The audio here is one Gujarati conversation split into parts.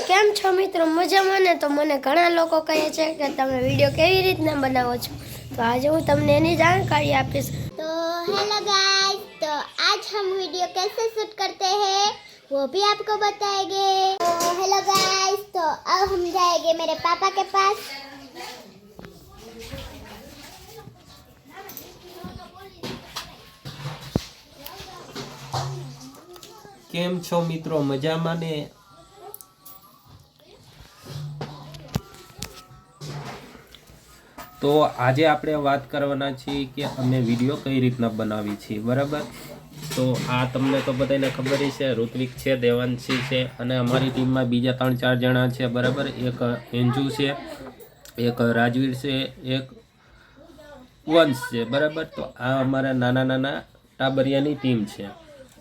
કેમ છો મિત્રો? મજામાં ને? તો મને ઘણા લોકો કહે છે કે તમે વિડીયો કેવી રીતના બનાવો છો, તો આજે હું તમને એની जानकारी આપીશ। तो हेलो गाइस, तो आज हम वीडियो कैसे शूट करते हैं वो भी आपको बताएंगे। तो हेलो गाइस, तो अब हम जाएंगे मेरे पापा के पास। કેમ છો મિત્રો? મજામાં ને? તો આજે આપણે વાત કરવાના છીએ કે અમે વિડીયો કઈ રીતના બનાવી છીએ, બરાબર? તો આ તમને તો બધાને ખબર છે, ઋત્વિક છે, દેવાંશી છે અને અમારી ટીમમાં બીજા 3-4 જણા છે, બરાબર? એક એન્જુ છે, એક રાજવીર છે, એક વંશ છે, બરાબર? તો આ અમારા નાના નાના ટાબરિયાની ટીમ છે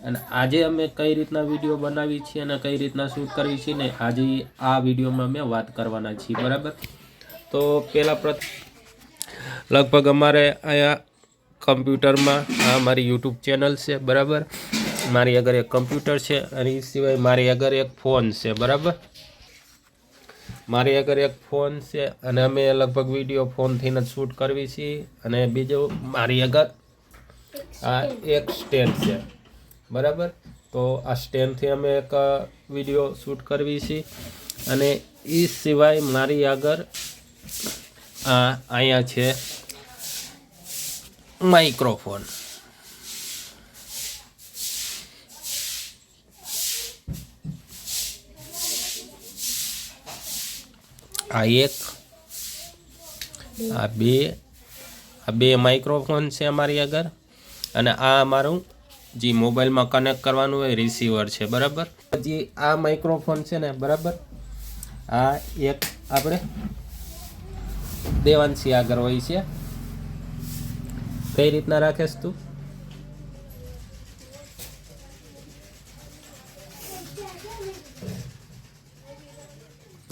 અને આજે અમે કઈ રીતના વિડીયો બનાવી છીએ અને કઈ રીતના શૂટ કરવી છે ને આજે આ વિડીયોમાં અમે વાત કરવાના છીએ, બરાબર? તો પહેલાં લગભગ અમારે અહીંયા કમ્પ્યુટરમાં આ મારી યુટ્યુબ ચેનલ છે, બરાબર? મારી આગળ એક કમ્પ્યુટર છે અને એ સિવાય મારી આગળ એક ફોન છે, બરાબર? મારી આગળ એક ફોન છે અને અમે લગભગ વિડીયો ફોનથી જ શૂટ કરવી છીએ અને બીજું મારી આગળ આ એક સ્ટેન્ડ છે, બરાબર? તો આ સ્ટેન્ડથી અમે એક વિડીયો શૂટ કરવી છીએ અને એ સિવાય મારી આગળ અહીંયા છે માઇક્રોફોન। આ એક આ બે માઇક્રોફોન છે અમારી આગળ અને આ અમારું જે મોબાઈલમાં કનેક્ટ કરવાનું હોય રિસીવર છે, બરાબર? જે આ માઇક્રોફોન છે ને, બરાબર, આ એક આપણે દેવાંશી આગળ હોય છે। કઈ રીતના રાખેશ તું?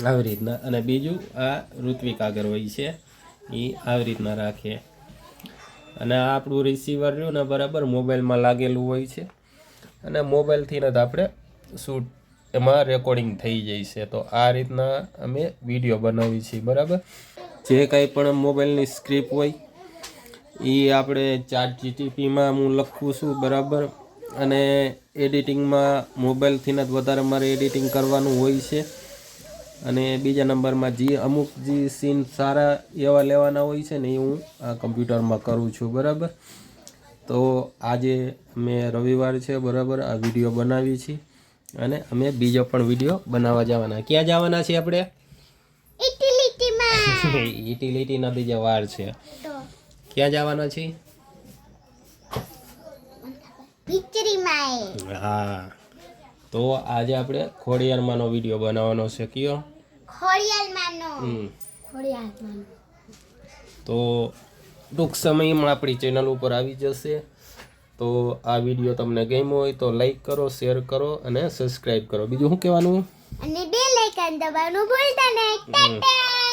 આવી રીતના। અને બીજું આ ઋત્વિક આગળ હોય છે, એ આવી રીતના રાખે અને આ આપણું રિસીવર રહ્યું ને, બરાબર, મોબાઈલમાં લાગેલું હોય છે અને મોબાઈલથી જ આપણે શૂટ એમાં રેકોર્ડિંગ થઈ જાય છે। તો આ રીતના અમે વિડીયો બનાવી છીએ, બરાબર? જે કંઈ પણ મોબાઈલની સ્ક્રિપ્ટ હોય એ આપણે ChatGPTમાં હું લખું છું, બરાબર? અને એડિટિંગમાં મોબાઈલથી જ વધારે મારે એડિટિંગ કરવાનું હોય છે અને બીજા નંબરમાં જે અમુક જે સીન સારા એવા લેવાના હોય છે ને એ હું આ કમ્પ્યુટરમાં કરું છું, બરાબર? તો આજે અમે રવિવાર છે, બરાબર, આ વિડીયો બનાવી છીએ અને અમે બીજો પણ વિડીયો બનાવવા જવાના। ક્યાં જવાના છીએ આપણે? યુટિલિટી નદી જે વાર છે, ક્યાં જવાના છીએ? હા, તો આજે આપણે ખોડિયારમાંનો વિડીયો બનાવવાનો છે। કયો? ખોડિયારમાંનો। તો ટૂંક સમયમાં આપણી ચેનલ ઉપર આવી જશે। તો આ વિડીયો તમને ગમ્યો હોય તો લાઈક કરો, શેર કરો અને સબસ્ક્રાઈબ કરો। બીજું શું કહેવાનું? અને બેલ આઇકન દબાવવાનું ભૂલતા નહીં। ટાટા।